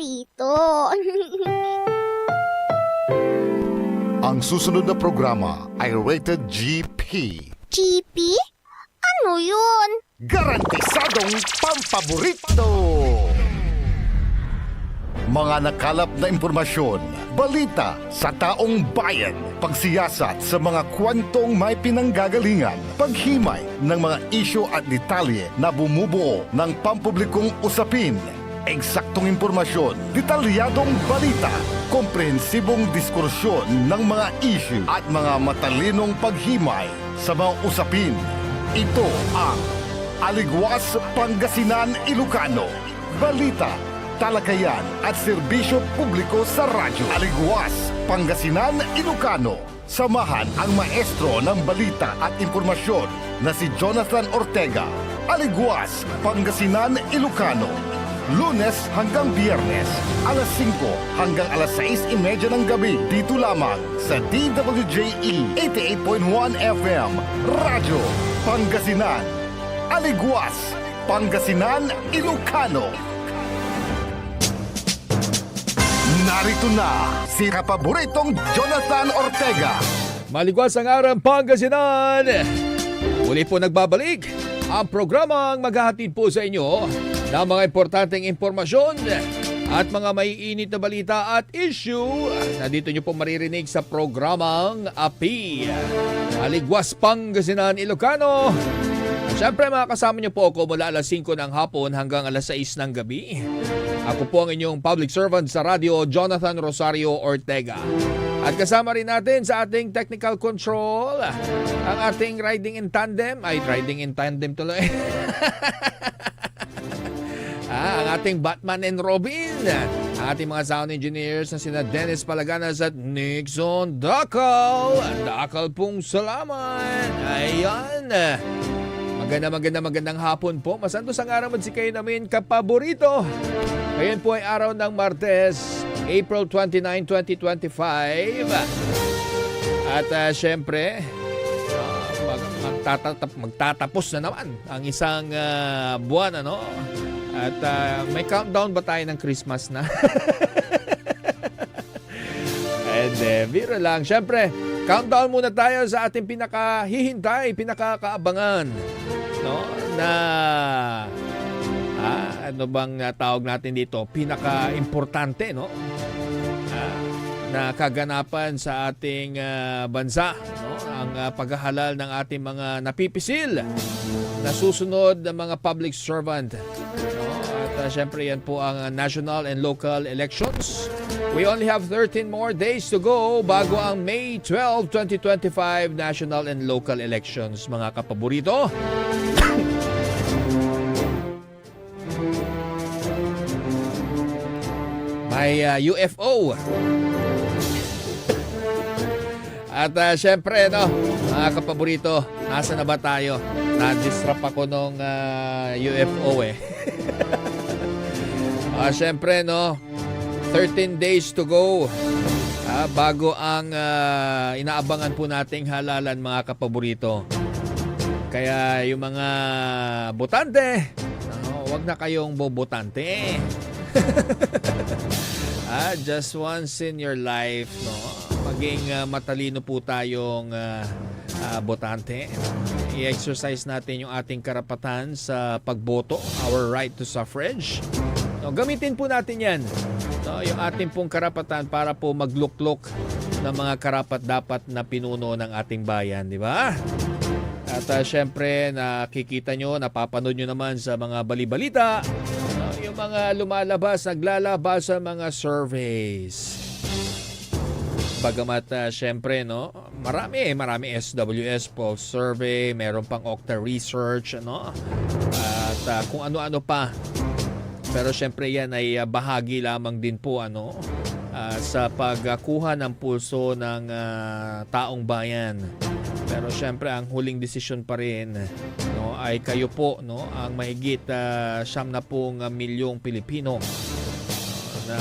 paborito. Ang susunod na programa ay rated GP. GP? Ano yun? Garantisadong pampaborito! Mga nakalap na impormasyon, balita sa taong bayan, pagsiyasat sa mga kwentong may pinanggagalingan, paghimay ng mga isyu at detalye na bumubuo ng pampublikong usapin, eksaktong impormasyon, detalyadong balita, komprehensibong diskursyon ng mga isyu at mga matalinong paghimay sa mga usapin. Ito ang Aligwas Pangasinan Ilocano. Balita, talakayan at serbisyo publiko sa radyo. Aligwas Pangasinan Ilocano. Samahan ang maestro ng balita at impormasyon na si Jonathan Ortega. Aligwas Pangasinan Ilocano. Lunes hanggang Biyernes, alas 5 hanggang alas 6:30 ng gabi. Dito lamang sa DWJE 88.1 FM. Radyo Pangasinan. Aligwas Pangasinan Ilocano. Narito na si kapaboritong Jonathan Ortega. Maligwas ang araw Pangasinan! Muli po nagbabalik ang programang maghahatid po sa inyo ng mga importanteng impormasyon at mga maiinit na balita at issue na dito nyo po maririnig sa programang API. Aligwas Pangasinan Ilocano. At syempre mga kasama nyo po ako mula alas 5 ng hapon hanggang alas 6 ng gabi. Ako po ang inyong public servant sa radyo, Jonathan Rosario Ortega. At kasama rin natin sa ating technical control, ang ating riding in tandem tuloy. Ang ating Batman and Robin, ang ating mga sound engineers na sina Dennis Palaganas at Nixon Dakal. Dakal pong salamat. Ayan. Magandang hapon po. Masantos ang araw at sikay namin kapaborito. Ngayon po ay araw ng Martes, April 29, 2025. At syempre, magtatapos na naman ang isang buwan, ano? At may countdown ba tayo ng Christmas na? And biro lang. Syempre, countdown muna tayo sa ating pinakahihintay, pinakakaabangan. No? Na ano bang tawag natin dito? Pinaka-importante, no? Na kaganapan sa ating bansa, no? Ang paghahalal ng ating mga napipisil na susunod ng mga public servant. No? At syempre yan po ang national and local elections. We only have 13 more days to go bago ang May 12, 2025 national and local elections, mga kapaborito. May UFO. At syempre, no, mga kapaborito, nasa na ba tayo? Na-disrupt ako nung UFO eh. Syempre, no, 13 days to go bago ang inaabangan po nating halalan, mga kapaborito. Kaya yung mga botante, wag na kayong bobotante. Just once in your life, no, maging matalino po tayong botante. I-exercise natin yung ating karapatan sa pagboto, our right to suffrage. No, gamitin po natin yan. No, yung ating pong karapatan para po magluklok ng mga karapat-dapat na pinuno ng ating bayan, di ba? At syempre, nakikita nyo, napapanood nyo naman sa mga balibalita, no, yung mga naglalabas sa mga surveys. Bagamat syempre, no, marami SWS Pulse Survey, meron pang Okta Research, no, at kung ano-ano pa. Pero syempre yan ay bahagi lamang din po sa pagkuha ng pulso ng taong bayan. Pero syempre ang huling desisyon pa rin, no, ay kayo po, no, ang mahigit 70 milyong Pilipino na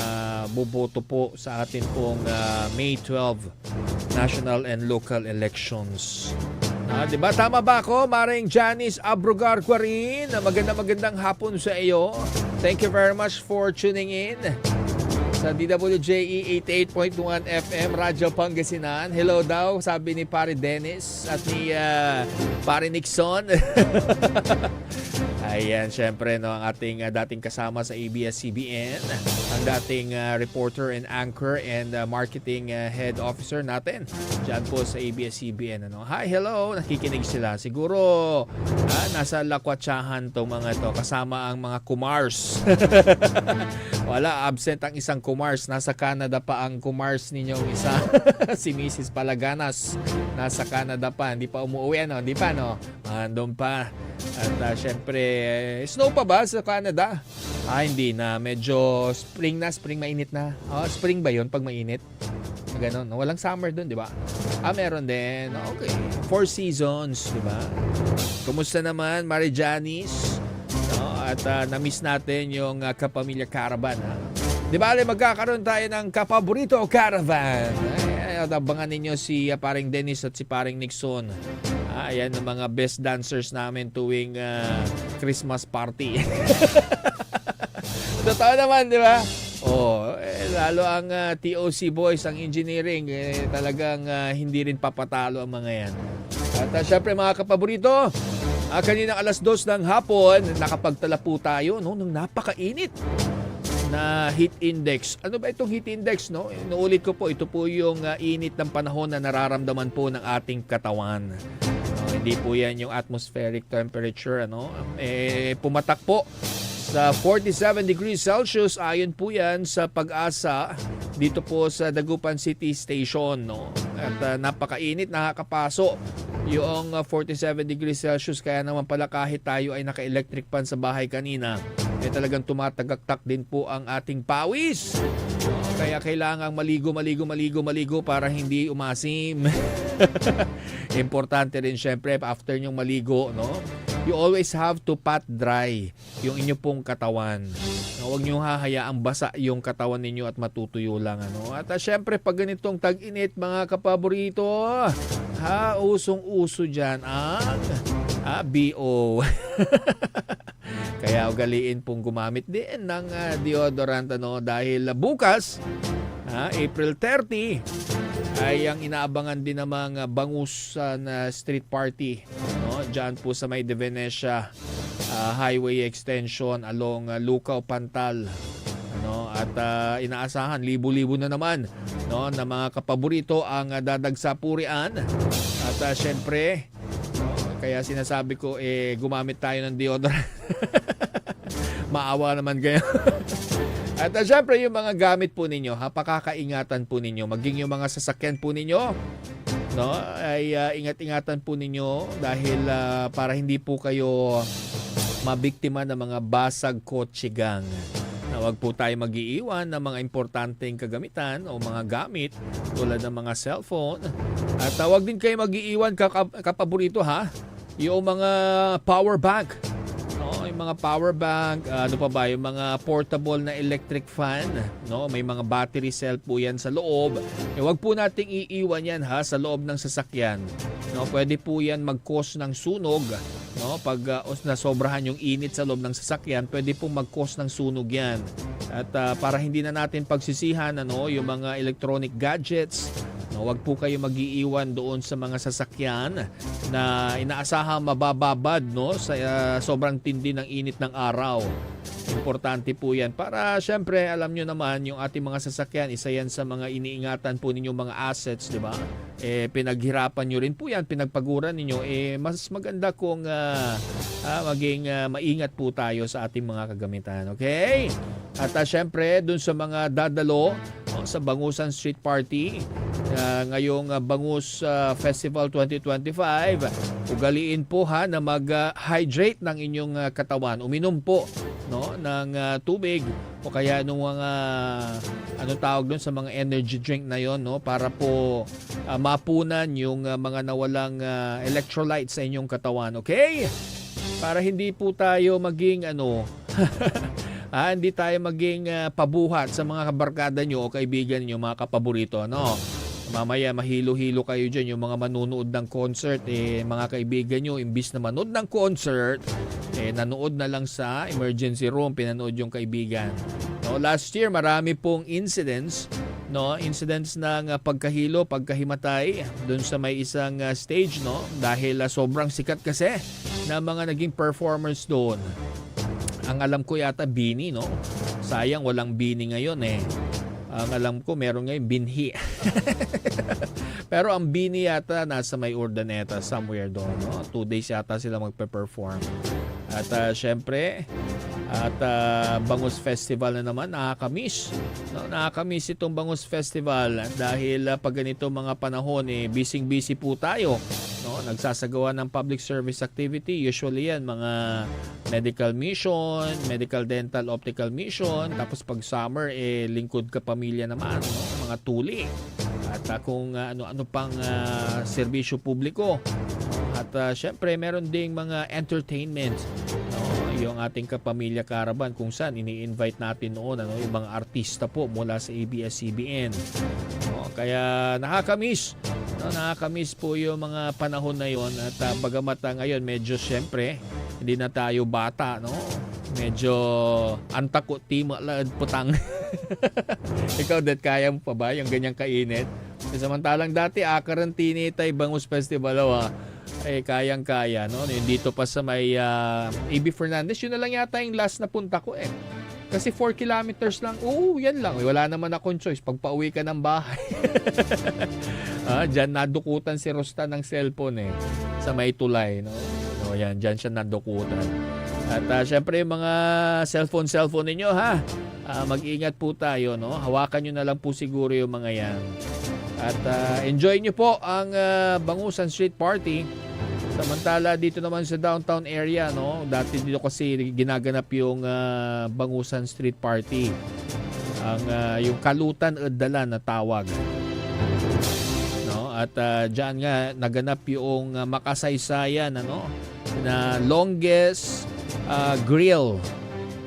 boboto po sa atin pong May 12 national and local elections. Diba? Tama ba ako? Maring Janice Abrogar Quarin. Magandang hapon sa iyo. Thank you very much for tuning in. sa DWJE 88.1 FM Radyo Pangasinan. Hello daw, sabi ni Pare Dennis at ni Pare Nixon. Ayan, syempre no, ang ating dating kasama sa ABS-CBN, ang dating reporter and anchor and marketing head officer natin dyan po sa ABS-CBN. Ano? Hi, hello, nakikinig sila. Siguro nasa lakwatsahan tong mga to kasama ang mga kumars. Wala, absent ang isang kumars. Nasa Canada pa ang kumars ninyong isa. Si Mrs. Palaganas. Nasa Canada pa. Hindi pa umuwi, ano? Hindi pa, no? Andun pa. At syempre, snow pa ba sa Canada? Hindi na. Medyo spring na. Spring mainit na. Spring ba yun pag mainit? Ganon. Walang summer dun, di ba? Meron din. Okay. 4 seasons, di ba? Kumusta naman, Mari Janice? At na-miss natin yung Kapamilya Caravan. Di ba, magkakaroon tayo ng Kapaborito Caravan. Abangan ninyo si paring Dennis at si paring Nixon. Ayan ang mga best dancers namin tuwing Christmas party. Totoo naman, di ba? Lalo ang TOC boys, ang engineering, talagang hindi rin papatalo ang mga yan. At syempre mga kapaborito, kaninang alas 2 ng hapon, nakapagtala po tayo ng napakainit na heat index. Ano ba itong heat index? No? Inuulit ko po, ito po yung init ng panahon na nararamdaman po ng ating katawan. Hindi po yan yung atmospheric temperature. Pumatak po sa 47 degrees Celsius. Ayon po yan sa Pag-asa dito po sa Dagupan City Station. No? At napakainit, nakakapaso yung 47 degrees Celsius. Kaya naman pala kahit tayo ay naka-electric fan sa bahay kanina, talagang tumatagaktak din po ang ating pawis. Kaya kailangang maligo para hindi umasim. Importante rin syempre after nyong maligo, no? You always have to pat dry yung inyo pong katawan. Huwag nyo hahayaang basa yung katawan ninyo at matutuyo lang. At syempre pag ganitong tag-init mga kapaborito, usong-uso dyan ang BO. Kaya ugaliin pong gumamit din ng deodorant dahil bukas, April 30, ay ang inaabangan din ng mga bangus na street party dyan po sa may De Venecia Highway Extension along Lucao Pantal. At inaasahan libo-libo na naman na mga kapaborito ang dadagsa purian. At syempre, kaya sinasabi ko gumamit tayo ng deodorant. Maawa naman kayo. At syempre yung mga gamit po ninyo, pakakaingatan po ninyo, maging yung mga sasakyan po ninyo, ay ingat-ingatan po ninyo dahil para hindi po kayo mabiktima ng mga basag kotse gang. Huwag po tayo mag-iiwan ng mga importanteng kagamitan o mga gamit tulad ng mga cellphone. At huwag din kayo mag-iiwan kapaborito yung mga power bank. Yung mga power bank, ano pa ba, yung mga portable na electric fan, may mga battery cell po yan sa loob. Huwag po nating iiwan yan sa loob ng sasakyan. Pwede po yan mag-cause ng sunog. Pag nasobrahan yung init sa loob ng sasakyan, pwede pong mag-cause ng sunog yan. At para hindi na natin pagsisihan yung mga electronic gadgets, huwag po kayo mag-iiwan doon sa mga sasakyan na inaasahang mabababad sa sobrang tindi ng init ng araw. Importante po yan. Para syempre, alam nyo naman, yung ating mga sasakyan, isa yan sa mga iniingatan po ninyong mga assets, di ba? Pinaghirapan nyo rin po yan, pinagpaguran ninyo. Mas maganda kung maging maingat po tayo sa ating mga kagamitan. Okay? At syempre, dun sa mga dadalo sa Bangusan Street Party, ngayong Bangus Festival 2025, ugaliin po na mag-hydrate ng inyong katawan. Uminom po ng tubig o kaya nung mga anong tawag doon sa mga energy drink na yon, para po mapunan yung mga nawalang electrolytes sa inyong katawan. Okay? Para hindi po tayo maging hindi tayo maging pabuhat sa mga kabarkada nyo o kaibigan nyo, mga kapaborito. Mamaya mahilo-hilo kayo dyan, yung mga manunood ng concert, mga kaibigan nyo, imbis na manood ng concert, nanood na lang sa emergency room, pinanood yung kaibigan. no? Last year marami pong incidents, no? Incidents ng pagkahilo, pagkahimatay doon sa may isang stage, no? Dahil sobrang sikat kasi na mga naging performers doon. Ang alam ko yata Bini, no? Sayang walang Bini ngayon eh. Ang alam ko meron ngayon binhi. Pero ang Bini yata nasa may Urdaneta somewhere doon, no? 2 days yata sila magpe-perform. At syempre, Bangus Festival na naman, nakakamiss. No, nakakamiss itong Bangus Festival dahil pag ganito mga panahon, busy-busy po tayo. No, nagsasagawa ng public service activity. Usually yan, mga medical mission, medical, dental, optical mission. Tapos pag summer, lingkod ka pamilya naman, no? Mga tuli. At kung ano-ano pang serbisyo publiko. At syempre, meron ding mga entertainment. No? Yung ating kapamilya Caravan kung saan ini-invite natin noon yung mga artista po mula sa ABS-CBN. No? Kaya nakakamiss. No? Nakakamiss po yung mga panahon na yon. At bagamat ngayon medyo syempre hindi na tayo bata. No? Medyo antako timalaad putang. Ikaw, dat kaya mo pa ba yung ganyang kainit? Samantalang dati karantini tayo Bangus Festival kayang-kaya, no? Yung dito pa sa may AB Fernandez, yun na lang yata yung last na punta ko Kasi 4 kilometers lang. Oo, yan lang. Wala naman akong choice. Pag pauwi ka ng bahay. Diyan nadukutan si Rosta ng cellphone sa may tulay, no? No, yan, diyan siya nadukutan. At syempre yung mga cellphone ninyo, mag-ingat po tayo, no? Hawakan nyo na lang po siguro yung mga yan. At enjoy nyo po ang Bangusan Street Party. Samantala dito naman sa downtown area, no? Dati dito kasi ginaganap yung Bangusan Street Party. Yung Kalutan Uddalan na tawag. No? At diyan nga naganap yung makasaysayan na longest grill,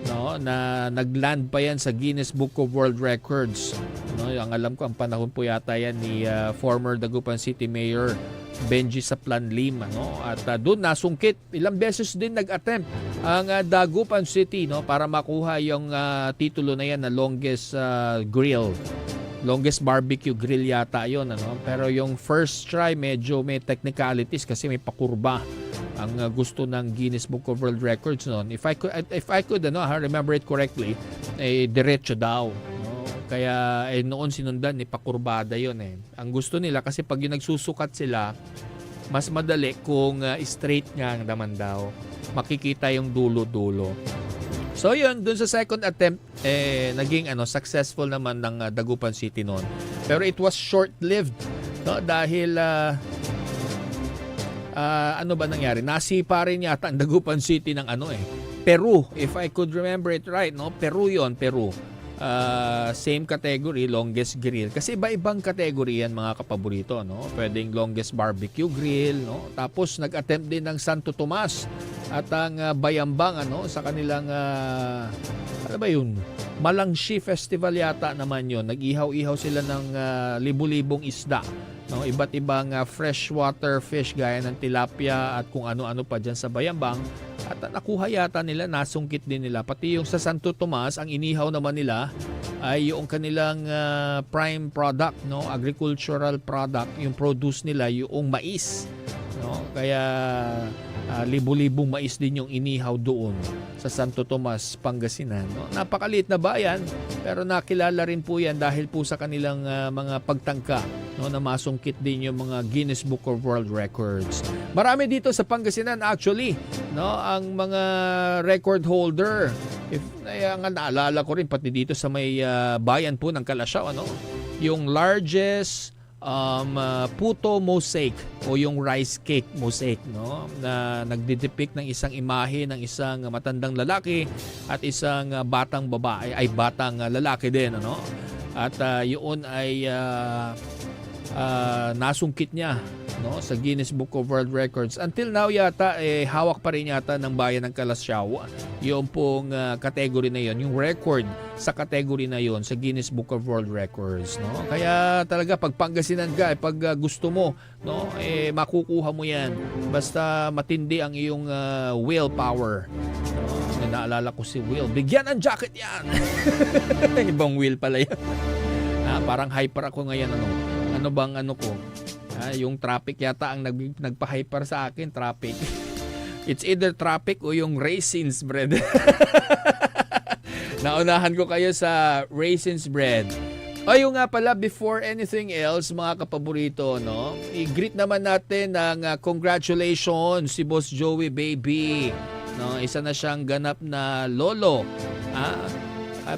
no? Na nagland pa yan sa Guinness Book of World Records. No, ang alam ko ang panahon po yata yan ni former Dagupan City Mayor Benji Saplan-Lim, no? At doon nasungkit, ilang beses din nag-attempt ang Dagupan City, no, para makuha yung titulo na yan na longest grill. Longest barbecue grill yata yon, Pero yung first try medyo may technicalities kasi may pakurba ang gusto ng Guinness Book of World Records noon. If I could remember it correctly, diretso daw. Kaya noon sinundan pakurbada yon Ang gusto nila kasi pag yung nagsusukat sila, mas madali kung straight nga naman daw. Makikita yung dulo-dulo. So yun, dun sa second attempt, naging successful naman ng Dagupan City noon. Pero it was short-lived, no? Dahil ano ba nangyari? Nasipa rin yata ang Dagupan City ng Peru, if I could remember it right, no? Peru yon, Peru. Same category, longest grill. Kasi iba-ibang category yan mga kapaborito, no? Pwedeng longest barbecue grill, no? Tapos nag-attempt din ng Santo Tomas at ang Bayambang sa kanilang ano ba yun? Malangshi Festival yata naman yun. Nag-ihaw-ihaw sila ng libu-libong isda. No, iba't ibang freshwater fish gaya ng tilapia at kung ano-ano pa dyan sa Bayambang. At nakuha yata nila, nasungkit din nila. Pati yung sa Santo Tomas, ang inihaw naman nila ay yung kanilang prime product, no, agricultural product, yung produce nila, yung mais. No? Kaya libu-libong mais din yung inihaw doon sa Santo Tomas, Pangasinan. No? Napakaliit na bayan, pero nakilala rin po yan dahil po sa kanilang mga pagtangka, no, na masungkit din yung mga Guinness Book of World Records. Marami dito sa Pangasinan actually, no, ang mga record holder. Ang naalala ko rin pati dito sa may bayan po ng Kalasyaw, yung largest puto mosaic o yung rice cake mosaic, no, na nagdidepict ng isang imahe ng isang matandang lalaki at isang batang babae ay batang lalaki din, At yun ay nasungkit niya, no, sa Guinness Book of World Records. Until now yata hawak pa rin yata ng bayan ng Kalasyaw yung pong category na yon, yung record sa category na yon sa Guinness Book of World Records, no. Kaya talaga pag Pangasinan ka, pag gusto mo, no, makukuha mo yan basta matindi ang iyong willpower, no. Naalala ko si Will, bigyan ng jacket yan. Ibang Will pala yan. Parang hyper ako ngayon, ano bang ano ko, yung traffic yata ang nagpa-hyper sa akin, traffic. It's either traffic o yung raisins bread. Naunahan ko kayo sa raisins bread. Ayun nga pala, before anything else, mga kapaborito, no, i-greet naman natin ng congratulations si Boss Joey Baby. No, isa na siyang ganap na lolo.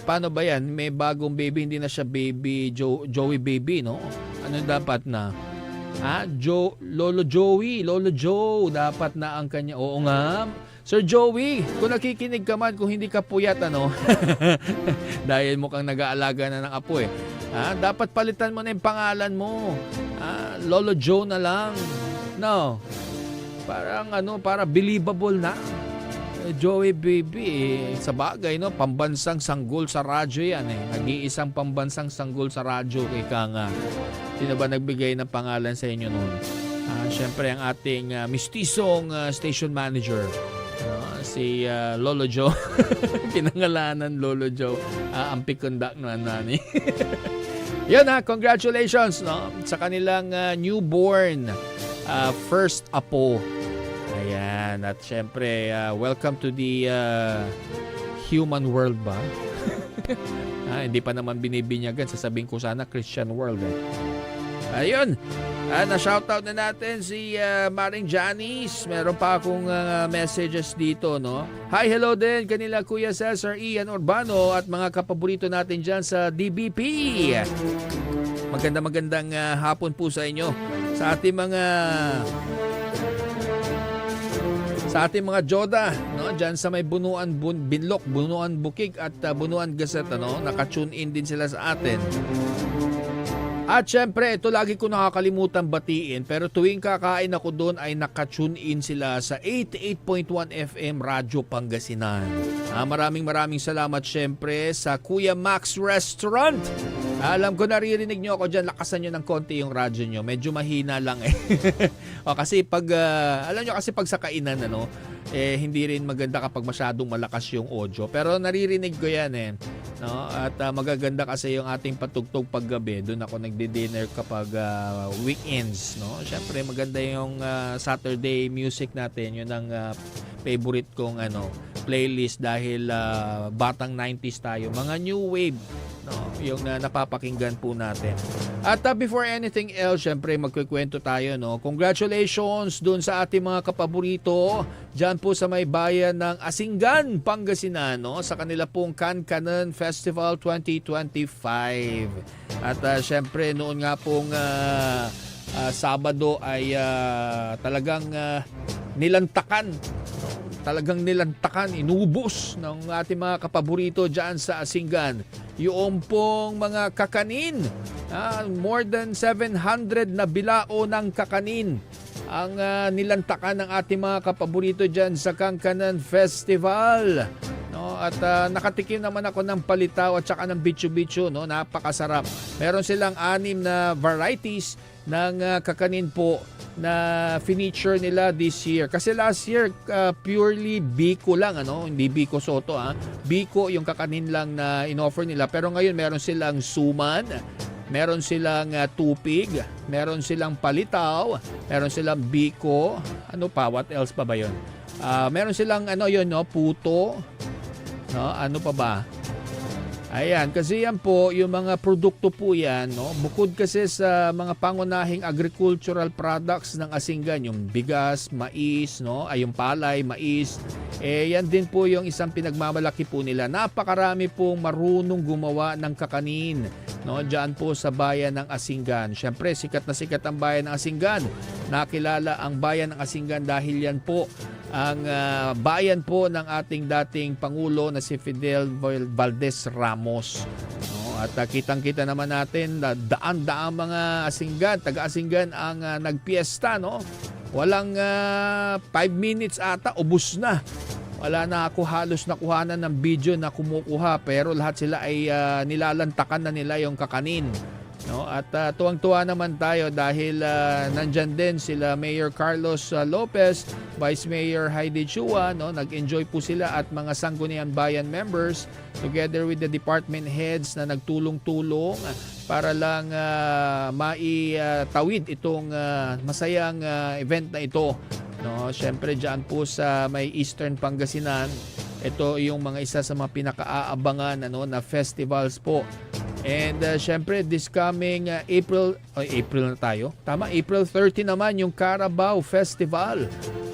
Paano ba yan? May bagong baby, hindi na siya baby Joey Baby, no? Ano dapat na? Lolo Joey, Lolo Joe, dapat na ang kanya. Oo nga. Sir Joey, kung nakikinig ka man, kung hindi ka puyat, dahil mukhang nag-aalaga na ng apo dapat palitan mo na yung pangalan mo. Lolo Joe na lang. No. Para believable na. Joey Baby, sa bagay, no, pambansang sanggol sa radyo yan Nag-iisang pambansang sanggol sa radyo, ika nga. Sino ba nagbigay ng pangalan sa inyo noon? Siyempre ang ating mistisong station manager, si Lolo Joe. Pinangalanan Lolo Joe. Ang pikundak na nani. Yun congratulations, no, sa kanilang newborn first apo. Ayan, at syempre, welcome to the human world ba? Hindi pa naman binibinyagan, sasabihin ko sana Christian world Ayun, na-shoutout na natin si Maring Janice. Meron pa akong messages dito, no? Hi, hello din kanila Kuya Cesar Ian Urbano at mga kapaborito natin dyan sa DBP. Magandang hapon po sa inyo. Sa ating mga Joda, no, diyan sa may Bunuan Binlok, Bunuan Bukig at Bunuan Gazette, naka-tune in din sila sa atin. At syempre, ito lagi ko nakakalimutan batiin, pero tuwing kakain ako doon ay naka-tune in sila sa 88.1 FM Radyo Pangasinan. Maraming salamat syempre sa Kuya Max Restaurant. Alam ko naririnig nyo ako dyan, lakasan nyo ng konti yung radyo nyo. Medyo mahina lang kasi alam nyo kasi pag sa kainan, hindi rin maganda kapag masyadong malakas yung audio. Pero naririnig ko yan no? At magaganda kasi yung ating patugtog paggabi. Doon ako nagdi-dinner kapag weekends, no? Syempre maganda yung Saturday music natin. Yun ang favorite kong playlist dahil batang 90s tayo. Mga new wave, no? Yung napapakinggan po natin. At before anything else, syempre magkukwento tayo, no? Congratulations dun sa ating mga kapaborito dyan po sa may bayan ng Asinggan, Pangasinan, no? Sa kanila pong Kankanan Festival 2025. At syempre noon nga pong Sabado ay talagang nilantakan, inubos ng ating mga kapaborito dyan sa Asinggan yung pong mga kakanin. More than 700 na bilao ng kakanin ang nilantakan ng ating mga kapaborito dyan sa Kankanan Festival. No, at nakatikim naman ako ng palitaw at saka ng bichu-bichu, no? Napakasarap. Meron silang 6 na varieties ng kakanin po na feature nila this year. Kasi last year purely biko lang, hindi biko soto, biko yung kakanin lang na inoffer nila. Pero ngayon meron silang suman, meron silang tupig, meron silang palitaw, meron silang biko, what else pa ba yun? Meron silang puto, no? Ano pa ba? Ayan, kasi yan po, yung mga produkto po yan, no? Bukod kasi sa mga pangunahing agricultural products ng Asinggan, yung bigas, mais, no? Ay, yung palay, mais, yan din po yung isang pinagmamalaki po nila. Napakarami pong marunong gumawa ng kakanin, no? Diyan po sa bayan ng Asinggan. Siyempre, sikat na sikat ang bayan ng Asinggan. Nakilala ang bayan ng Asinggan dahil yan po ang bayan po ng ating dating Pangulo na si Fidel Valdez Ramos. No? At kitang-kita naman natin na daan-daang mga Asinggan, taga-Asinggan ang nagpiesta, no? Walang 5 minutes ata, ubos na. Wala na ako halos nakuhanan ng video na kumukuha, pero lahat sila ay nilalantakan na nila yung kakanin. No, at tuwang-tuwa naman tayo dahil nandyan din sila Mayor Carlos Lopez, Vice Mayor Heidi Chua, no, nag-enjoy po sila at mga Sangguniang Bayan members together with the department heads na nagtulong-tulong para lang maitawid itong masayang event na ito. No, syempre diyan po sa may Eastern Pangasinan, ito yung mga isa sa mga pinaka-aabangan na festivals po. And syempre this coming April na tayo. Tama, April 30 naman yung Carabao Festival.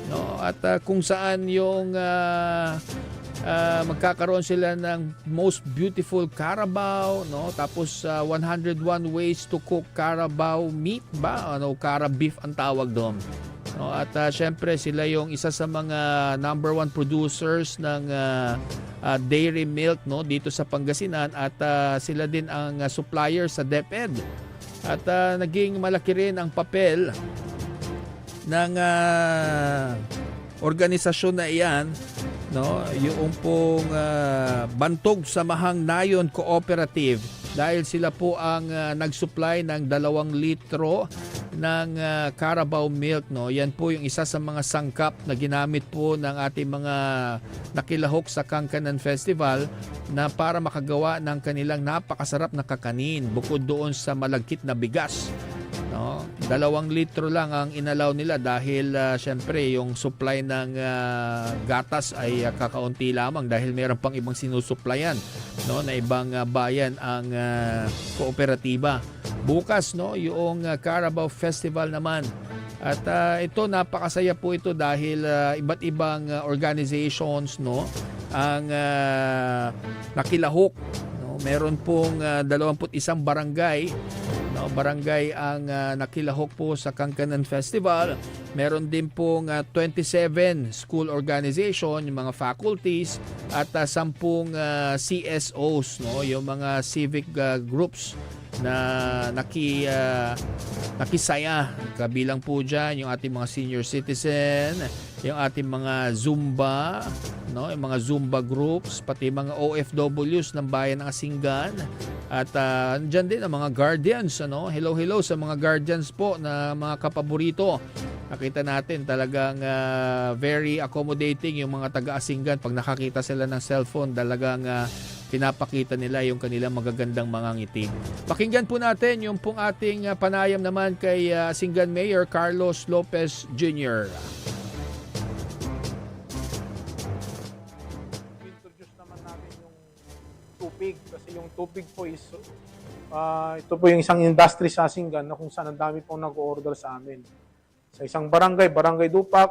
No, at kung saan yung magkakaroon sila ng most beautiful Carabao, no? Tapos 101 ways to cook Carabao meat ba? Cara beef ang tawag doon. No, at syempre sila yung isa sa mga number 1 producers ng dairy milk, no, dito sa Pangasinan, at sila din ang supplier sa DepEd. At naging malaki rin ang papel ng organisasyon na iyan, no, yung pong Bantog Samahang Nayon Cooperative, dahil sila po ang nag-supply ng 2 litro ng Carabao milk, no. Yan po yung isa sa mga sangkap na ginamit po ng ating mga nakilahok sa Kangkanan Festival na para makagawa ng kanilang napakasarap na kakanin bukod doon sa malagkit na bigas. No, 2 litro lang ang inalaw nila dahil syempre yung supply ng gatas ay kakaunti lamang dahil meron pang ibang sinusuplayan, no, na ibang bayan ang kooperatiba. Bukas, no, yung Carabao Festival naman. At ito, napakasaya po ito dahil iba't ibang organizations, no, ang nakilahok, no. Meron pong 21 barangay, no, barangay ang nakilahok po sa Kangkanan Festival. Meron din pong 27 school organization, yung mga faculties, at 10 CSOs, no, yung mga civic groups na nakisaya. Kabilang po dyan yung ating mga senior citizen, yung ating mga Zumba, no, yung mga Zumba groups, pati mga OFWs ng bayan ng Asinggan. At dyan din ang mga guardians, ano. Hello sa mga guardians po na mga kapaborito. Nakita natin talagang very accommodating yung mga taga-Asinggan. Pag nakakita sila ng cellphone, talagang pinapakita nila yung kanilang magagandang mga ngiti. Pakinggan po natin yung pong ating panayam naman kay Asinggan Mayor Carlos Lopez Jr. Introduce naman natin yung tubig kasi yung tubig po is ito po yung isang industry sa Asinggan na kung saan ang dami pong nag-order sa amin. Sa isang barangay, Barangay Dupak,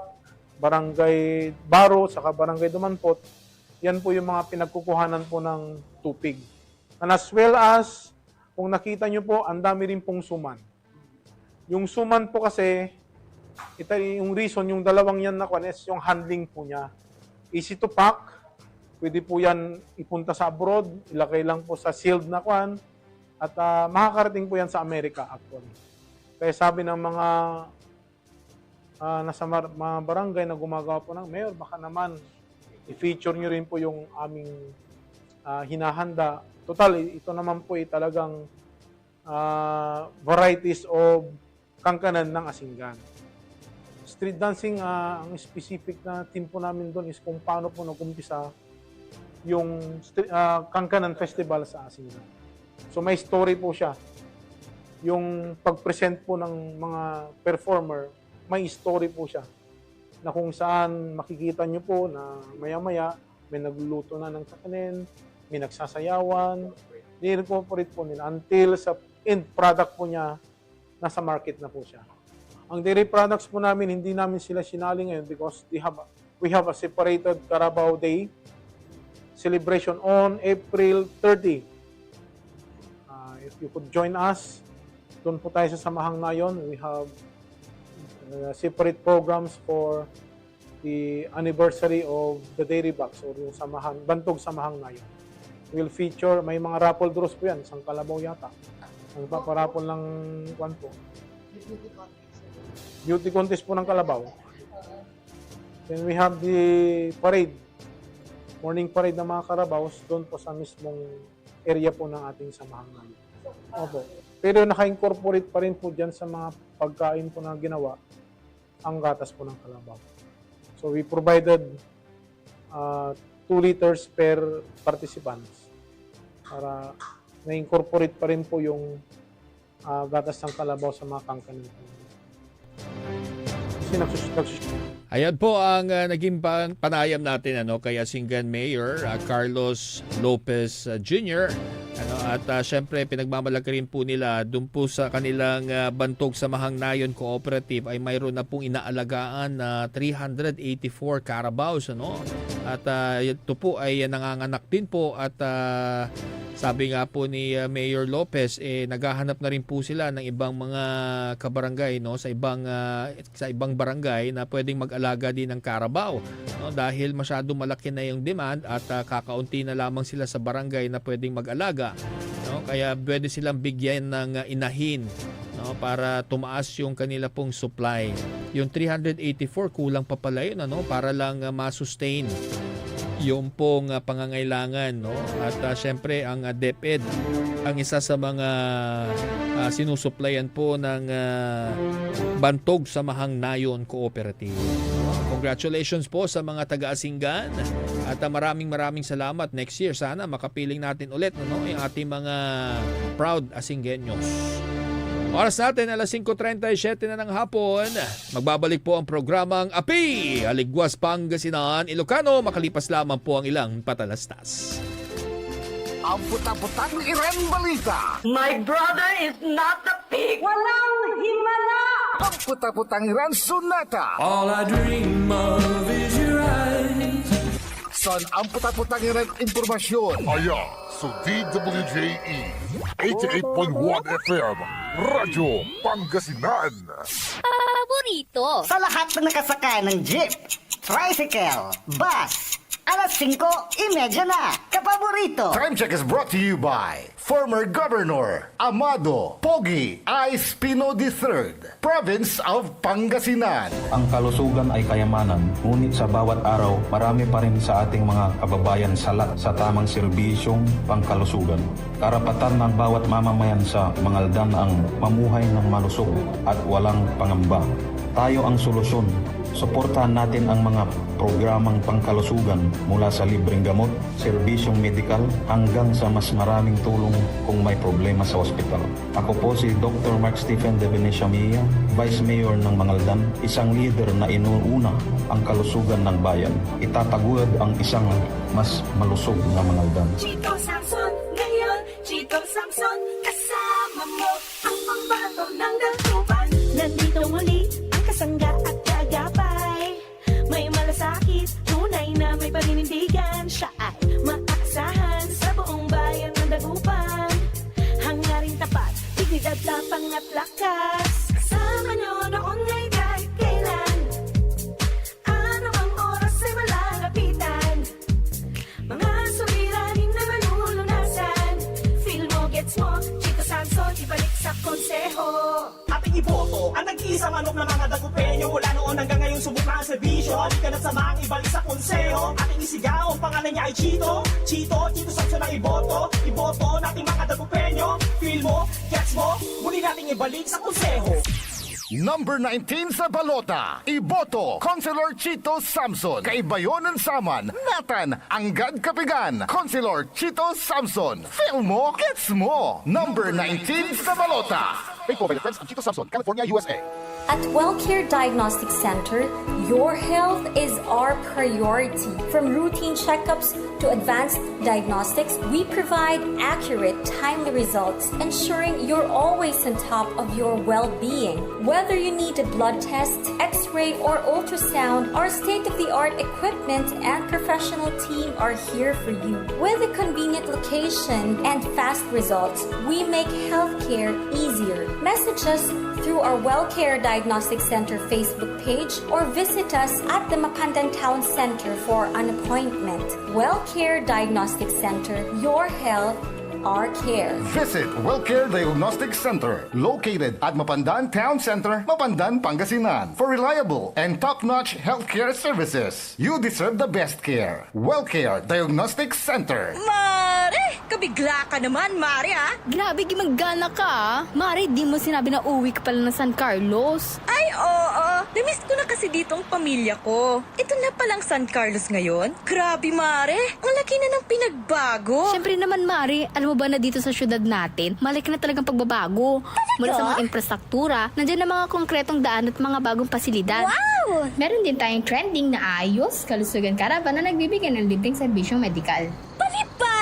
Barangay Baro, saka Barangay Dumanpot, yan po yung mga pinagkukuhanan po ng tubig. And as well as, kung nakita nyo po, ang dami rin pong suman. Yung suman po kasi, ito yung reason, yung 2 yan na kwan is yung handling po niya. Easy to pack, pwede po yan ipunta sa abroad, ilagay lang po sa sealed na kwan, at makakarating po yan sa Amerika actually. Kaya sabi ng mga nasa mga barangay na gumagawa po ng mayor, baka naman i-feature nyo rin po yung aming hinahanda. Total, ito naman po ay talagang varieties of kangkanan ng Asinggan. Street dancing, ang specific na team po namin doon is kung paano po nag-umpisa yung Kangkanan Festival sa Asinggan. So may story po siya. Yung pag-present po ng mga performer, may story po siya na kung saan makikita nyo po na maya-maya may nagluluto na ng kakanin, may nagsasayawan, ni-incorporate po nila until sa end product po niya, nasa market na po siya. Ang dairy products po namin, hindi namin sila sinali ngayon because we have a separated Carabao Day celebration on April 30. If you could join us, doon po tayo sa Samahang Nayon. We have separate programs for the anniversary of the dairy box or yung Bantog Samahang Nayon. will feature, may mga raffle draws po yan, isang kalabaw yata. Magpaparaffle ng kwan po. Beauty contest po ng kalabaw. Then we have the parade. Morning parade ng mga karabaos doon po sa mismong area po ng ating samahan namin. Opo. Pero naka-incorporate pa rin po dyan sa mga pagkain po na ginawa ang gatas po ng kalabaw. So we provided 2 liters per participants para na-incorporate pa rin po yung gatas ng kalabaw sa mga kangkanan. Kasi Ayan po ang naging panayam natin kay Asingan Mayor Carlos Lopez Jr. At syempre pinagmamalaki rin po nila doon po sa kanilang Bantog Samahang Nayon Cooperative ay mayroon na pong inaalagaan na 384 carabaos. At ito po ay nanganganak din po at sabi nga po ni Mayor Lopez naghahanap na rin po sila ng ibang mga kabarangay sa ibang barangay na pwedeng mag-alaga din ng carabao dahil masyadong malaki na yung demand at kakaunti na lamang sila sa barangay na pwedeng mag-alaga. Kaya pwede silang bigyan ng inahin para tumaas yung kanila pong supply. Yung 384 kulang pa pala yun para lang ma-sustain yung pong pangangailangan at syempre ang DepEd ang isa sa mga sinusuplayan po ng Bantog Samahang Nayon Cooperative. Congratulations po sa mga taga-Asingan at maraming salamat. Next year sana makapiling natin ulit yung ating mga proud Asingenyos. Oras natin, alas 5:37 na ng hapon. Magbabalik po ang programang Api, Aligwas, Pangasinan, Ilocano. Makalipas lamang po ang ilang patalastas. Ang puta-putang Iren Balita. My brother is not the pig. Walang himala! Ang puta-putang Iren Sunata. All I dream of is your eyes. Son, ang puta-putang Iren Impormasyon. Aya sa DWJE 88.1 FM Radyo Pangasinan. Paborito. Sa lahat ng nakasakay ng jeep, tricycle, bus, alas 5:30 na. Kapaborito. Time check is brought to you by former Governor Amado Pogi I. Espino III, Province of Pangasinan. Ang kalusugan ay kayamanan, ngunit sa bawat araw, marami pa rin sa ating mga kababayan salat sa tamang serbisyong pangkalusugan. Karapatan ng bawat mamamayan sa Mangaldan ang mamuhay ng malusog at walang pangamba. Tayo ang solusyon. Suportahan natin ang mga programang pangkalusugan mula sa libreng gamot, serbisyong medikal hanggang sa mas maraming tulong kung may problema sa ospital. Ako po si Dr. Mark Stephen de Venecia Mia, Vice Mayor ng Mangaldan, isang leader na inuuna ang kalusugan ng bayan. Itataguyod ang isang mas malusog na Mangaldan. Chito Samson, ngayon, Chito Samson, kasama mo ang pambato ng dagupan. Nandito muli ang kasangga at kagabay. May malasakit, tunay na may paninindigan. Siya ay maaasahan sa buong bayan ng dagupan. Hangarin tapat, dignidad, tapang at lakas. Kasama nyo noon ngay kahit kailan. Ano ang oras ay malalapitan. Mga suliranin na malulunasan. Feel mo, gets mo, Chito Samson, ibalik sa konseho. Ating iboto ang nag-iisang manok ng mga dagupenyo. Mula noon hanggang ngayon subok na ang serbisyo. Halika na samang ibalik sa konseho. Ating isigaw, ang pangalan niya ay Chito. Chito Samson ang iboto. Iboto nating mga dagupenyo. Feel mo, gets mo, muli nating ibalik sa konseho. Number 19 sa balota, Iboto, Councilor Chito Samson. Kaibayonan Saman, Nathan, Anggad Kapigan, Councilor Chito Samson. Feel mo, gets mo. Number 19 sa balota. Paid for by the Friends of Chito Samson, California, USA. At WellCare Diagnostic Center, your health is our priority. From routine checkups to advanced diagnostics, we provide accurate, timely results, ensuring you're always on top of your well-being. Whether you need a blood test, x-ray, or ultrasound, our state-of-the-art equipment and professional team are here for you. With a convenient location and fast results, we make healthcare easier. Message us through our WellCare Diagnostic Center Facebook page or visit us at the Mapandan Town Center for an appointment. WellCare Diagnostic Center, your health, our care. Visit WellCare Diagnostic Center, located at Mapandan Town Center, Mapandan, Pangasinan, for reliable and top-notch healthcare services. You deserve the best care. WellCare Diagnostic Center. Mare! Kabigla ka naman, Mare, ha? Grabe, gimagana ka ah. Mari, di mo sinabi na uwi ka pala ng San Carlos. Ay, oo. Namiss ko na kasi dito ang pamilya ko. Ito na palang San Carlos ngayon. Grabe, Mare. Ang laki na ng pinagbago. Siyempre naman, Mari, alam mo ba na dito sa syudad natin, malaki na talagang pagbabago. Mula sa mga infrastruktura, nandiyan na mga konkretong daan at mga bagong pasilidad. Wow! Meron din tayong trending na ayos, kalusugan karavan na nagbibigay ng libreng serbisyong medikal.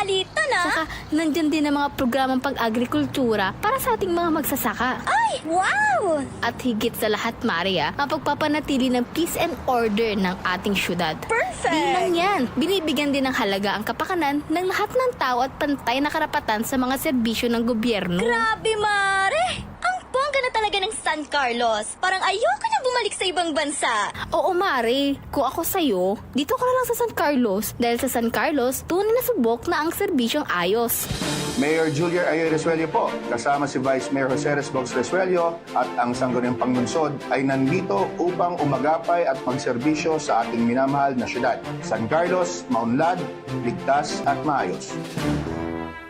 Balita na! Saka, nandiyan din ang mga programang pag-agrikultura para sa ating mga magsasaka. Ay, wow! At higit sa lahat, Maria, ang pagpapanatili ng peace and order ng ating syudad. Perfect! Di lang yan, binibigyan din ng halaga ang kapakanan ng lahat ng tao at pantay na karapatan sa mga serbisyo ng gobyerno. Grabe, Mare! Ang bongga na talaga ng San Carlos. Parang ayoko na bumalik sa ibang bansa. Oo, Mare. Kung ako sa'yo, dito ka na lang sa San Carlos. Dahil sa San Carlos, tunay na subok na ang serbisyong ayos. Mayor Julia Ayer Resuello po, kasama si Vice Mayor Jose Resbox Resuello at ang Sangguniang Panglungsod ay nandito upang umagapay at magserbisyo sa ating minamahal na syudad. San Carlos, maunlad, ligtas at maayos.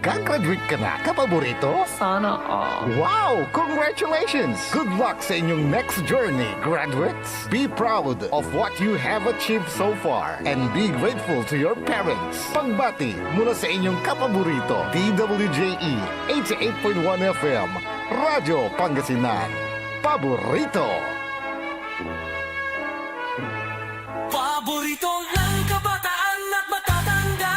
Gagraduate ka na, kapaborito? Sana all. Wow! Congratulations! Good luck sa inyong next journey, graduates! Be proud of what you have achieved so far and be grateful to your parents. Pagbati mula sa inyong kapaborito, DWJE 88.1 FM, Radyo Pangasinan. Paborito! Paborito ng kabataan at matatanda.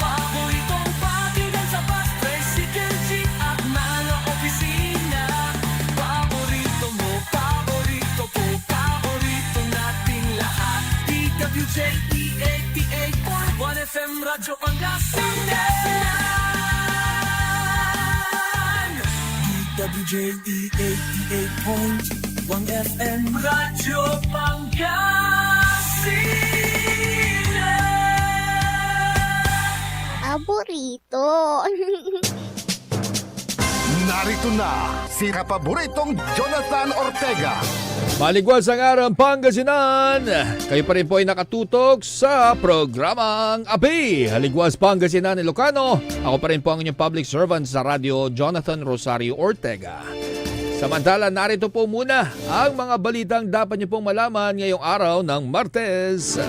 Paboritong patigan sa bus, tricycle, jeep at mga opisina. Paborito mo, paborito ko, paborito nating lahat. DWJE 88.1 FM, Radyo Pangasinan. DWJE 88.1 FM, Radyo Pangasinan. Paborito. Narito na si kapaboritong Jonathan Ortega. Maligwas ang araw Pangasinan. Kayo pa rin po ay nakatutok sa programang Abi. Haligwas Pangasinan Ilocano. Ako pa rin po ang inyong public servant sa radyo, Jonathan Rosario Ortega. Samantala, narito po muna ang mga balitang dapat niyo pong malaman ngayong araw ng Martes.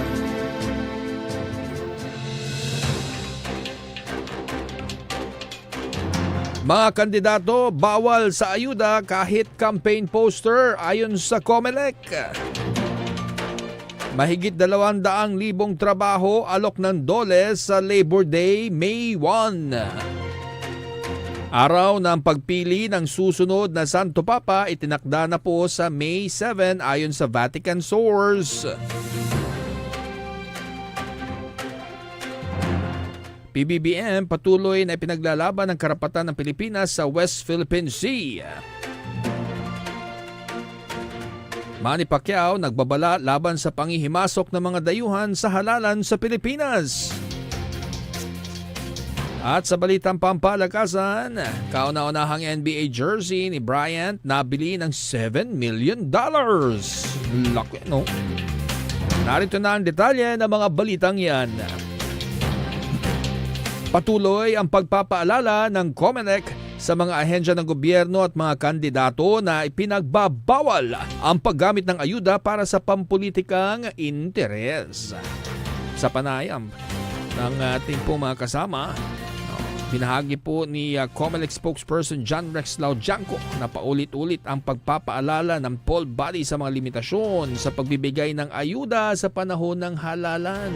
Mga kandidato, bawal sa ayuda kahit campaign poster ayon sa COMELEC. Mahigit 200,000 trabaho alok ng DOLE sa Labor Day, May 1. Araw ng pagpili ng susunod na Santo Papa itinakda na po sa May 7 ayon sa Vatican source. PBBM patuloy na ipinaglalaban ang karapatan ng Pilipinas sa West Philippine Sea. Manny Pacquiao nagbabala laban sa panghihimasok ng mga dayuhan sa halalan sa Pilipinas. At sa balitang pampalakasan, kauna-unahang NBA jersey ni Bryant nabili ng $7 million. Laki, no? Narito na ang detalye ng mga balitang yan. Patuloy ang pagpapaalala ng COMELEC sa mga ahensya ng gobyerno at mga kandidato na ipinagbabawal ang paggamit ng ayuda para sa pampulitikang interes. Sa panayam ng ating po mga kasama, binahagi po ni COMELEC spokesperson John Rex Laudianco na paulit-ulit ang pagpapaalala ng poll body sa mga limitasyon sa pagbibigay ng ayuda sa panahon ng halalan.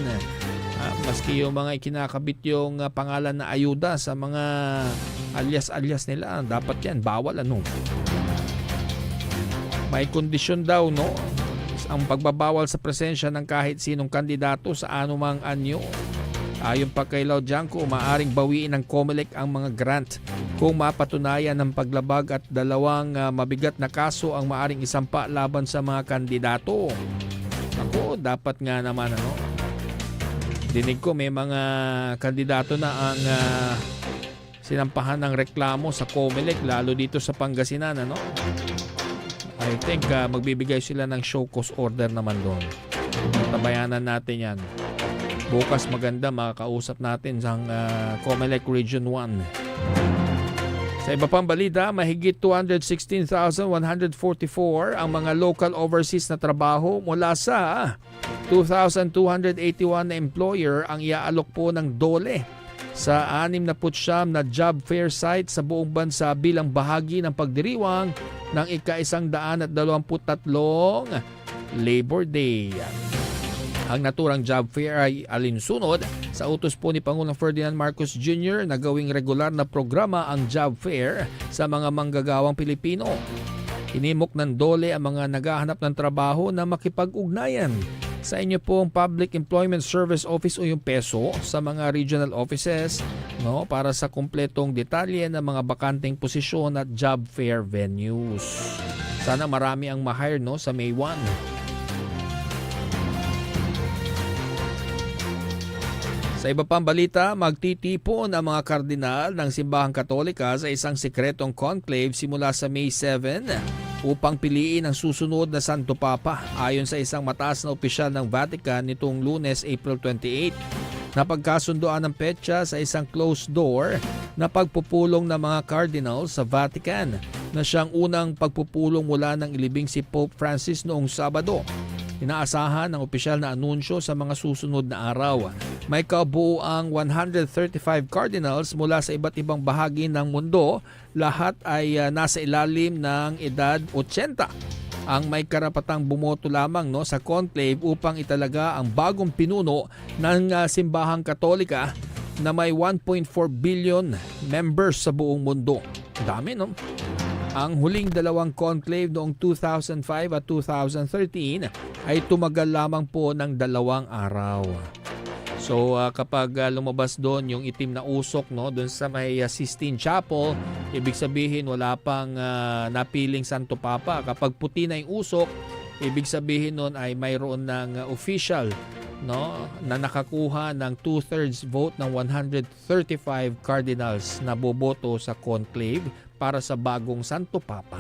Maski yung mga ikinakabit yung pangalan na ayuda sa mga alias-alias nila, dapat yan, bawal ano. May kondisyon daw, no? Ang pagbabawal sa presensya ng kahit sinong kandidato sa anumang anyo. Ayon pa kay Laudianco, maaaring bawiin ng COMELEC ang mga grant kung mapatunayan ng paglabag at dalawang mabigat na kaso ang maaaring isampa laban sa mga kandidato. Ako, dapat nga naman dinig ko may mga kandidato na ang sinampahan ng reklamo sa COMELEC, lalo dito sa Pangasinan. I think magbibigay sila ng show cause order naman doon. Tabayanan natin yan. Bukas maganda makakausap natin sa COMELEC Region 1. Sa iba pang balita, mahigit 216,144 ang mga local overseas na trabaho mula sa 2,281 na employer ang iaalok po ng DOLE sa 69 na job fair site sa buong bansa bilang bahagi ng pagdiriwang ng ika-123 Labor Day. Ang naturang job fair ay alinsunod sa utos po ni Pangulong Ferdinand Marcos Jr. na gawing regular na programa ang job fair sa mga manggagawang Pilipino. Hinimok ng DOLE ang mga naghahanap ng trabaho na makipag-ugnayan sa inyo pong Public Employment Service Office o yung PESO sa mga regional offices para sa kumpletong detalye ng mga bakanteng posisyon at job fair venues. Sana marami ang ma-hire sa May 1. Sa iba pang balita, magtitipon ang mga kardinal ng Simbahang Katolika sa isang sikretong conclave simula sa May 7 upang piliin ang susunod na Santo Papa ayon sa isang mataas na opisyal ng Vatican nitong Lunes, April 28. Napagkasundoan ng petsa sa isang closed door na pagpupulong ng mga cardinals sa Vatican na siyang unang pagpupulong mula ng ilibing si Pope Francis noong Sabado. Inaasahan ng opisyal na anunsyo sa mga susunod na araw. May kabuuang 135 cardinals mula sa iba't ibang bahagi ng mundo. Lahat ay nasa ilalim ng edad 80. Ang may karapatang bumoto lamang sa conclave upang italaga ang bagong pinuno ng Simbahang Katolika na may 1.4 billion members sa buong mundo. Dami, no? Ang huling dalawang conclave noong 2005 at 2013 ay tumagal lamang po ng 2 araw. So kapag lumabas doon yung itim na usok doon sa may Sistine Chapel, ibig sabihin wala pang napiling Santo Papa. Kapag puti na yung usok, ibig sabihin noon ay mayroon ng official na nakakuha ng 2/3 vote ng 135 cardinals na boboto sa conclave para sa bagong Santo Papa.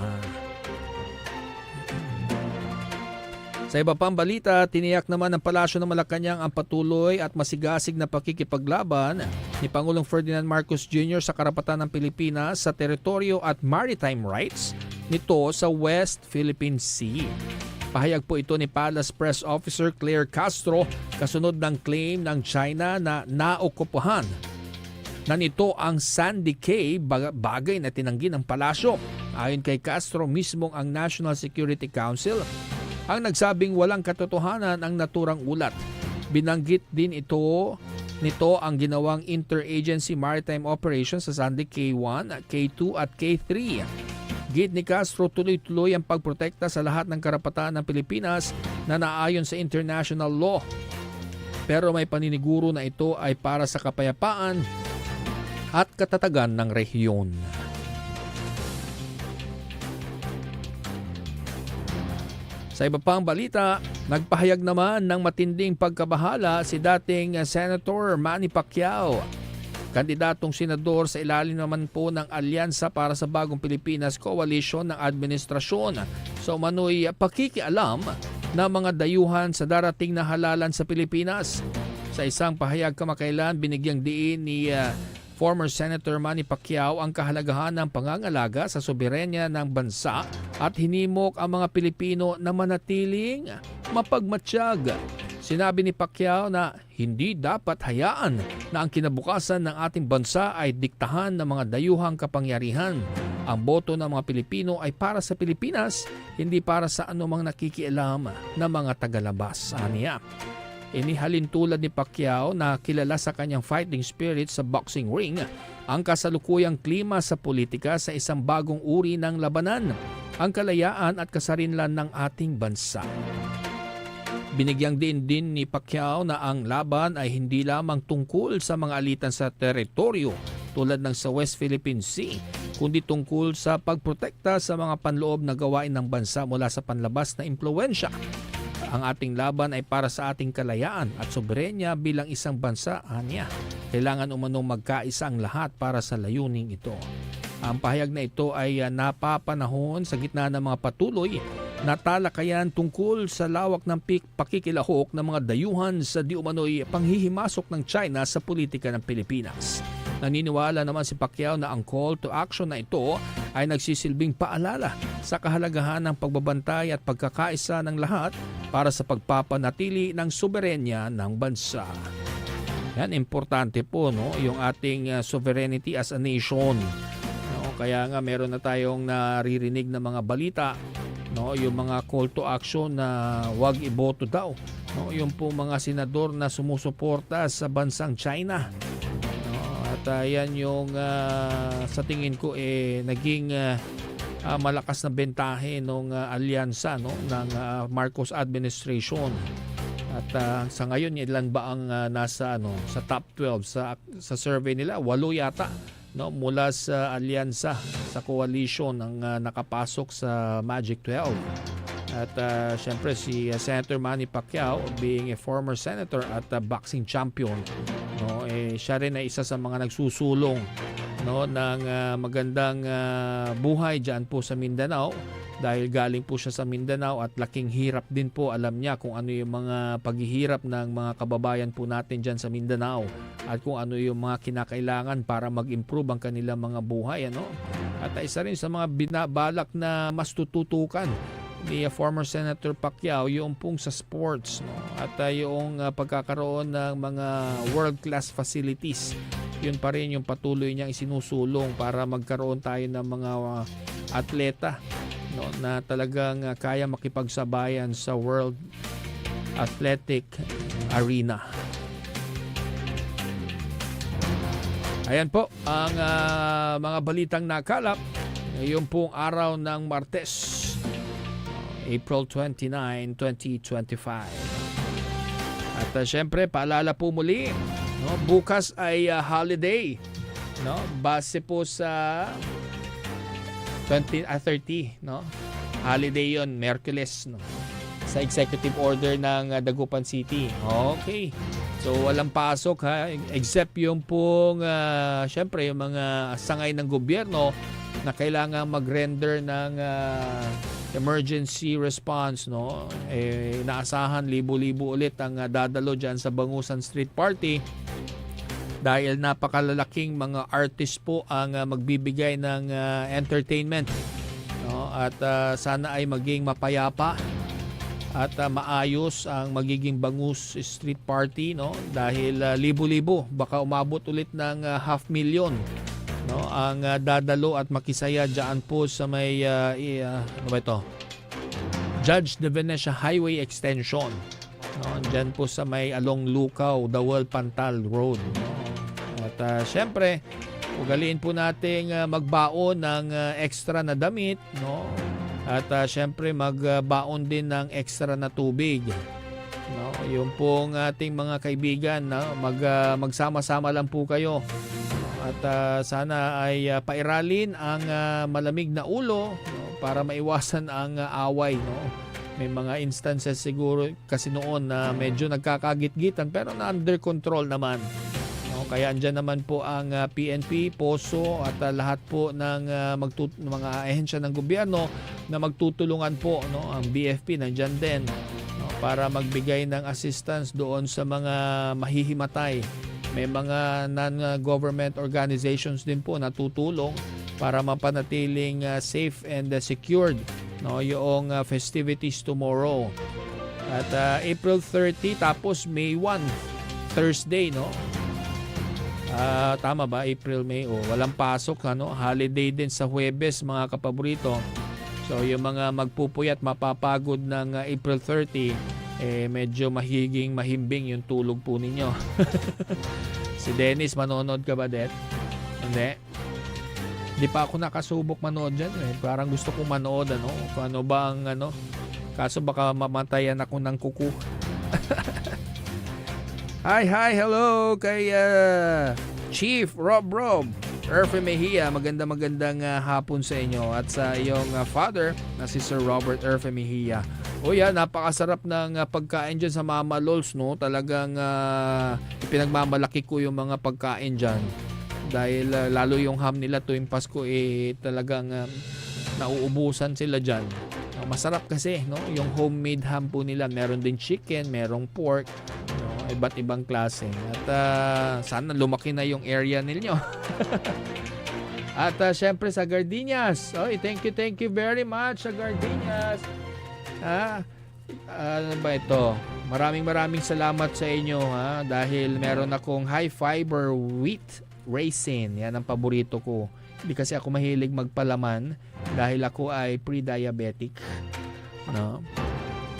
Sa iba pang balita, tiniyak naman ng Palasyo ng Malacanang ang patuloy at masigasig na pakikipaglaban ni Pangulong Ferdinand Marcos Jr. sa karapatan ng Pilipinas sa teritoryo at maritime rights nito sa West Philippine Sea. Pahayag po ito ni Palace Press Officer Claire Castro kasunod ng claim ng China na naokupahan na nito ang Sandy Cay, bagay na tinanggi ng Palasyo. Ayon kay Castro, mismong ang National Security Council ang nagsabing walang katotohanan ang naturang ulat. Binanggit din nito ang ginawang interagency maritime operation sa Sandy K1, K2 at K3. Git ni Castro, tuloy-tuloy ang pagprotekta sa lahat ng karapatan ng Pilipinas na naayon sa international law. Pero may paniniguro na ito ay para sa kapayapaan at katatagan ng rehiyon. Sa iba pang balita, nagpahayag naman ng matinding pagkabahala si dating Senator Manny Pacquiao. Kandidatong senador sa ilalim naman po ng Alyansa para sa Bagong Pilipinas Coalition ng administrasyon. So manoy pakikialam ng mga dayuhan sa darating na halalan sa Pilipinas. Sa isang pahayag kamakailan, binigyang diin ni former Senator Manny Pacquiao ang kahalagahan ng pangangalaga sa soberenya ng bansa at hinimok ang mga Pilipino na manatiling mapagmatsyag. Sinabi ni Pacquiao na hindi dapat hayaan na ang kinabukasan ng ating bansa ay diktahan ng mga dayuhang kapangyarihan. Ang boto ng mga Pilipino ay para sa Pilipinas, hindi para sa anumang nakikialam na mga tagalabas. Aniya. Inihalin tulad ni Pacquiao na kilala sa kanyang fighting spirit sa boxing ring ang kasalukuyang klima sa politika sa isang bagong uri ng labanan, ang kalayaan at kasarinlan ng ating bansa. Binigyang din ni Pacquiao na ang laban ay hindi lamang tungkol sa mga alitan sa teritoryo tulad ng sa West Philippine Sea, kundi tungkol sa pagprotekta sa mga panloob na gawain ng bansa mula sa panlabas na impluwensya. Ang ating laban ay para sa ating kalayaan at soberenya bilang isang bansa, anya. Kailangan umanong magkaisa ang lahat para sa layuning ito. Ang pahayag na ito ay napapanahon sa gitna ng mga patuloy na talakayan tungkol sa lawak ng pakikilahok ng mga dayuhan sa di umano'y panghihimasok ng China sa politika ng Pilipinas. Naniniwala naman si Pacquiao na ang call to action na ito ay nagsisilbing paalala sa kahalagahan ng pagbabantay at pagkakaisa ng lahat para sa pagpapanatili ng soberenya ng bansa. Yan, importante po, no, yung ating sovereignty as a nation. No, kaya nga meron na tayong naririnig na mga balita, no, yung mga call to action na wag iboto daw. No, yung po mga senador na sumusuporta sa bansang China. Yan yung sa tingin ko naging malakas na bentahe ng alyansa, no, ng Marcos administration. At sa ngayon ilan ba ang nasa sa top 12 sa survey nila? 8 yata, no, mula sa alyansa, sa coalition ang nakapasok sa Magic 12. At syempre si Senator Manny Pacquiao, being a former senator at boxing champion, no, siya rin ay isa sa mga nagsusulong, no, ng magandang buhay diyan po sa Mindanao, dahil galing po siya sa Mindanao at laking hirap din po, alam niya kung ano yung mga paghihirap ng mga kababayan po natin diyan sa Mindanao at kung ano yung mga kinakailangan para mag-improve ang kanilang mga buhay, ano. At isa rin sa mga binabalak na mas tututukan ni former Senator Pacquiao yung pong sa sports, no, at yung pagkakaroon ng mga world-class facilities. Yun pa rin yung patuloy niyang isinusulong para magkaroon tayo ng mga atleta, no, na talagang kaya makipagsabayan sa world athletic arena. Ayan po ang mga balitang nakalap ngayong pong araw ng Martes, April 29, 2025. At syempre, paalala po muli, no, bukas ay holiday, no, base po sa 30, no, holiday yon, Miyerkules, no, sa executive order ng Dagupan City. Okay, so walang pasok, ha, except yung pong syempre yung mga sangay ng gobyerno na kailangan mag-render ng emergency response, no. Inaasahan libo-libo ulit ang dadalo diyan sa Bangusan Street Party dahil napakalalaking mga artist po ang magbibigay ng entertainment, no. At sana ay maging mapayapa at maayos ang magiging Bangus Street Party, no, dahil libo-libo, baka umabot ulit ng 500,000, no, ang dadalo at makisaya diyan po sa may ano ba ito? Judge de Venecia Highway Extension, no, diyan po sa may along Lucaw, Dawal Pantal Road, no. At syempre, ugaliin po nating magbaon ng extra na damit, no. At syempre magbaon din ng extra na tubig, no. Yung pong ating mga kaibigan, no, magsama-sama lang po kayo. At sana ay pairalin ang malamig na ulo, no, para maiwasan ang away, no. May mga instances siguro kasi noon na medyo nagkakagit-gitan pero na under control naman, no. Kaya andyan naman po ang PNP, POSO at lahat po ng mga ahensya ng gobyerno na magtutulungan po, no. Ang BFP nandyan din, no, para magbigay ng assistance doon sa mga mahihimatay. May mga non-government organizations din po na tutulong para mapanatiling safe and secured, no, yung festivities tomorrow. At April 30 tapos May 1, Thursday, no. Tama ba? April, May, walang pasok, ano. Holiday din sa Huwebes, mga kapaborito. So yung mga magpupuyat, mapapagod ng April 30, medyo mahimbing yung tulog po ninyo. Si Dennis, manonood ka ba, Det? Hindi. Hindi pa ako nakasubok manood dyan. Parang gusto kong manood, ano, kung ano ba ang, ano. Kaso baka mamatayan ako ng kuko. Hi, hello kay Chief Rob Erfe Mejia. Magandang hapon sa inyo at sa iyong father na si Sir Robert Erfe Mejia. O yan, napakasarap ng pagkain dyan sa Mama Lols, no? Talagang pinagmamalaki ko yung mga pagkain dyan. Dahil lalo yung ham nila tuwing Pasko, talagang nauubusan sila dyan. Masarap kasi, no? Yung homemade ham po nila. Meron din chicken, merong pork, no? Iba't ibang klase. At sana lumaki na yung area ninyo. At syempre sa Gardenias. Thank you very much sa Gardenias. Ano ba ito? Maraming salamat sa inyo, dahil meron akong high fiber wheat raisin. Yan ang paborito ko. Hindi kasi ako mahilig magpalaman dahil ako ay pre-diabetic. No?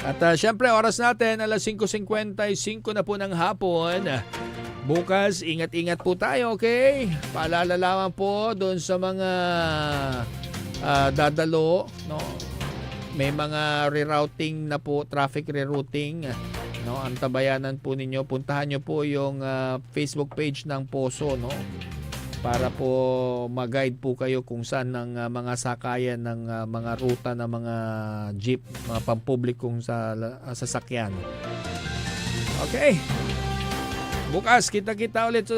At syempre oras natin alas 5:55 na po ng hapon. Bukas ingat-ingat po tayo, okay? Paalala lamang po doon sa mga dadalo, no? May mga rerouting na po, traffic rerouting, no? Antabayanan po ninyo. Puntahan nyo po yung Facebook page ng Poso, no? Para po mag-guide po kayo kung saan ng mga sakayan ng mga ruta ng mga jeep, mga pampublikong sasakyan. Okay. Bukas, kita-kita ulit.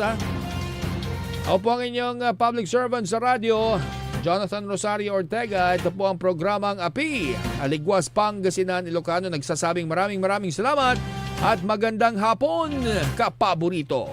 Ako po ang inyong public servant sa radyo, Jonathan Rosario Ortega. Ito po ang programang API, Aligwas, Pangasinan, Ilocano. Nagsasabing maraming salamat at magandang hapon, kapaborito.